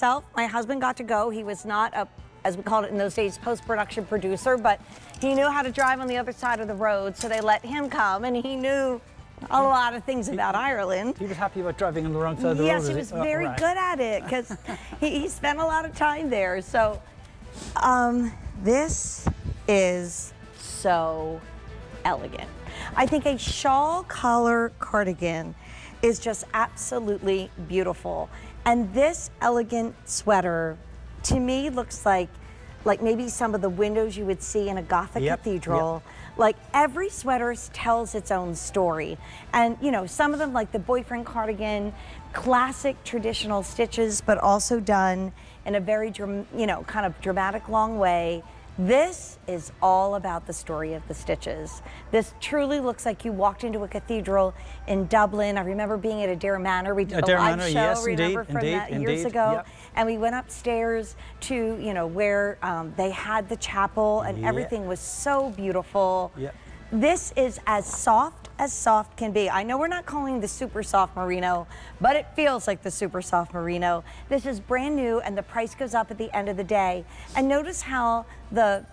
My husband got to go. He was not a, as we called it in those days, post-production producer, but he knew how to drive on the other side of the road, so they let him come, and he knew a lot of things about Ireland. He was happy about driving on the wrong side of the road. Yes, he was very good at it because he spent a lot of time there. So this is so elegant. I think a shawl collar cardigan is just absolutely beautiful. And this elegant sweater, to me, looks like maybe some of the windows you would see in a Gothic cathedral. Like every sweater tells its own story. And you know, some of them like the boyfriend cardigan, classic traditional stitches, but also done in a very, kind of dramatic long way. This is all about the story of the stitches. This truly looks like you walked into a cathedral in Dublin. I remember being at Adair Manor. We did a live show, yes, remember, from that years ago. Yep. And we went upstairs to, where they had the chapel, and everything was so beautiful. Yep. This is as soft can be. I know we're not calling the super soft merino, but it feels like the super soft merino. This is brand new, and the price goes up at the end of the day. And notice how the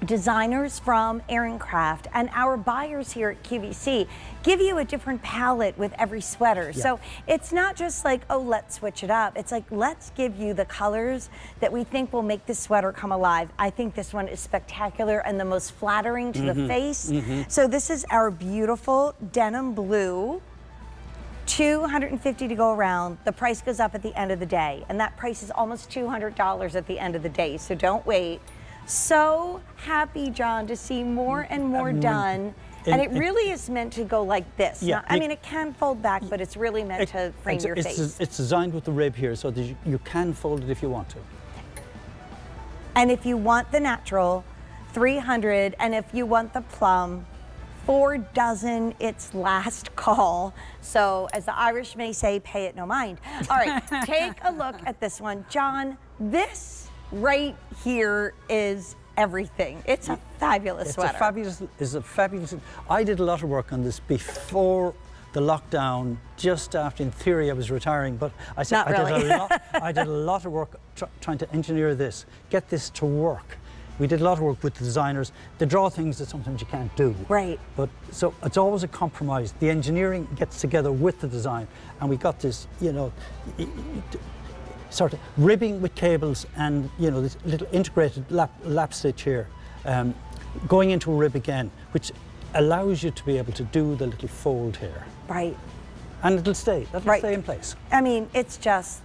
designers from Aran Craft and our buyers here at QVC give you a different palette with every sweater. So it's not just like, oh, let's switch it up. It's like, let's give you the colors that we think will make this sweater come alive. I think this one is spectacular and the most flattering to the face. So this is our beautiful denim blue. $250 to go around. The price goes up at the end of the day, and that price is almost $200 at the end of the day, so don't wait. So happy, John, to see more and more done. And it really is meant to go like this. Yeah, I mean, it can fold back, but it's really meant to frame your face. It's designed with the rib here, so that you can fold it if you want to. And if you want the natural, $300, and if you want the plum, $4 dozen, it's last call. So as the Irish may say, pay it no mind. All right, take a look at this one. John, this right here is everything. It's a fabulous sweater. It's a fabulous. I did a lot of work on this before the lockdown, just after, in theory, I was retiring, but I said I did a lot of work trying to engineer this, get this to work. We did a lot of work with the designers. They draw things that sometimes you can't do. Right. But so it's always a compromise. The engineering gets together with the design, and we got this, sort of ribbing with cables, and this little integrated lap stitch here, going into a rib again, which allows you to be able to do the little fold here. Right. And it'll stay stay in place. I mean, it's just,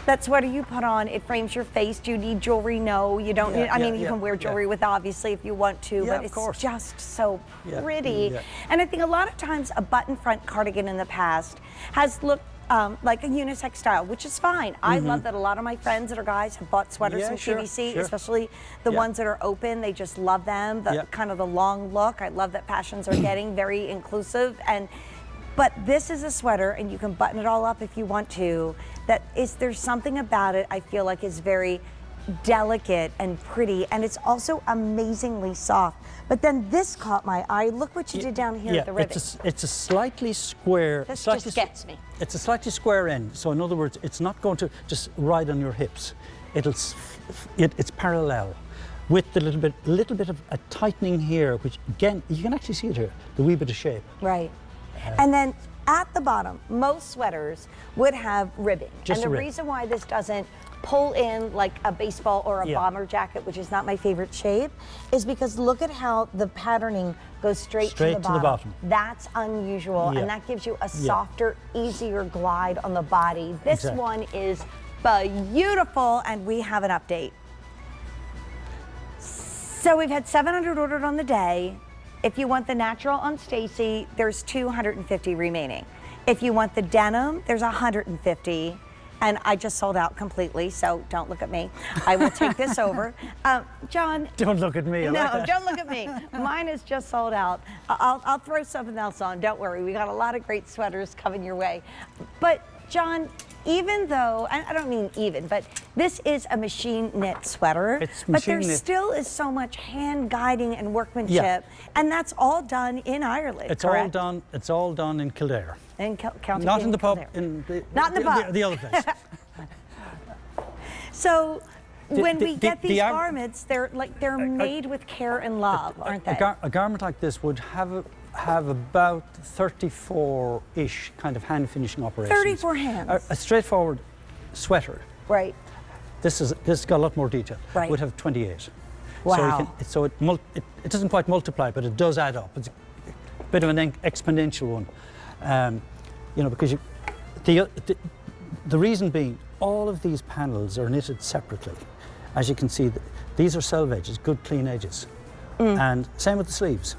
that sweater you put on, it frames your face. Do you need jewelry? No, you don't need, you can wear jewelry with, obviously, if you want to, but it's just so pretty. And I think a lot of times a button front cardigan in the past has looked like a unisex style, which is fine. I love that a lot of my friends that are guys have bought sweaters from QVC, especially the ones that are open. They just love them, the kind of the long look. I love that fashions are getting very inclusive. But this is a sweater, and you can button it all up if you want to. There's something about it I feel like is very delicate and pretty, and it's also amazingly soft. But then this caught my eye. Look what you did down here at the ribbing. It's a slightly square. This just gets me. It's a slightly square end. So in other words, it's not going to just ride on your hips. It's parallel, with the little bit of a tightening here, which again you can actually see it here, the wee bit of shape. Right. And then at the bottom, most sweaters would have ribbing. And the reason why this doesn't pull in like a baseball or a bomber jacket, which is not my favorite shape, is because look at how the patterning goes straight to the bottom. That's unusual, and that gives you a softer, easier glide on the body. This one is beautiful, and we have an update. So we've had 700 ordered on the day. If you want the natural on Stacy, there's 250 remaining. If you want the denim, there's 150. And I just sold out completely, so don't look at me. I will take this over. John. Don't look at me. No, don't look at me. Mine is just sold out. I'll throw something else on, don't worry. We got a lot of great sweaters coming your way. But John, even though, I don't mean even, but this is a machine knit sweater, but there still is so much hand guiding and workmanship, and that's all done in Ireland. It's all done. It's all done in Kildare. In County Not in the pub. Not in the pub. The other place. So when we get these garments, they're made with care and love, aren't they? A garment like this would have about 34-ish kind of hand finishing operations. 34 hands. A straightforward sweater. Right. This has got a lot more detail. Right. Would have 28. Wow. So it doesn't quite multiply, but it does add up. It's a bit of an exponential one. You know, because the reason being, all of these panels are knitted separately. As you can see, these are selvages, good clean edges. And same with the sleeves.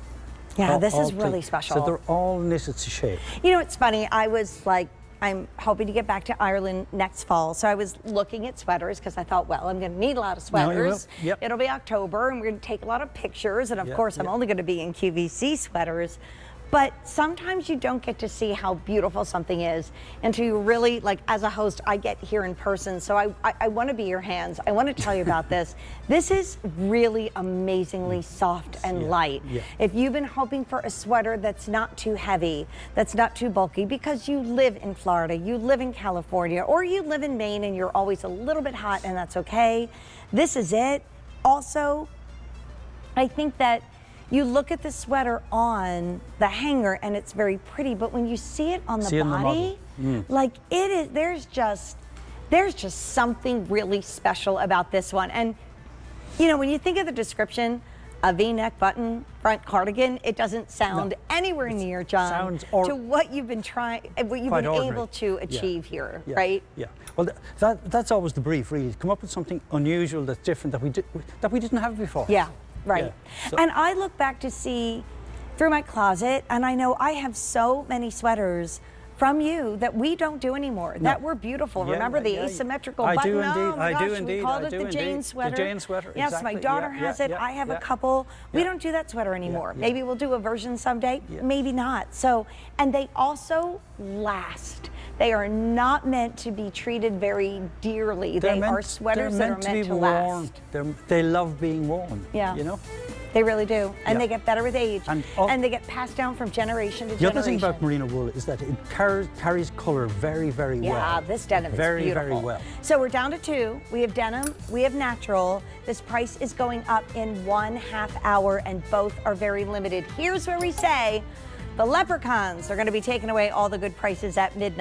Yeah, this is really special. So they're all knitted to shape. You know, it's funny, I was like, I'm hoping to get back to Ireland next fall, so I was looking at sweaters because I thought, well, I'm going to need a lot of sweaters. No, yep. It'll be October, and we're going to take a lot of pictures, and of course, I'm only going to be in QVC sweaters. But sometimes you don't get to see how beautiful something is until you really, like, as a host, I get here in person, so I want to be your hands. I want to tell you about this. This is really amazingly soft and light. Yeah. If you've been hoping for a sweater that's not too heavy, that's not too bulky, because you live in Florida, you live in California, or you live in Maine and you're always a little bit hot, and that's okay, this is it. Also, I think that you look at the sweater on the hanger and it's very pretty, but when you see it on the body, like it is, there's just something really special about this one. And you know, when you think of the description, a V-neck button front cardigan, it doesn't sound anywhere near, John, to what you've been able to achieve here, right? Yeah. Well, that's always the brief, really. Come up with something unusual that's different that we didn't have before. Yeah. Right. Yeah. So, and I look back to see through my closet, and I know I have so many sweaters from you that we don't do anymore, that were beautiful. Remember the asymmetrical button? I do indeed. Oh my gosh, I do indeed. We called it the Jane sweater. The Jane sweater, yes, my daughter has it. I have a couple. We don't do that sweater anymore. Maybe we'll do a version someday, maybe not. So, and they also last. They are not meant to be treated very dearly. They are sweaters that are meant to last. They love being worn. Yeah. You know? They really do. And they get better with age. And they get passed down from generation to generation. The other thing about merino wool is that it carries colour very, very well. Yeah, this denim is beautiful. Very well. So we're down to two. We have denim, we have natural. This price is going up in 1/2 hour, and both are very limited. Here's where we say the leprechauns are going to be taking away all the good prices at midnight.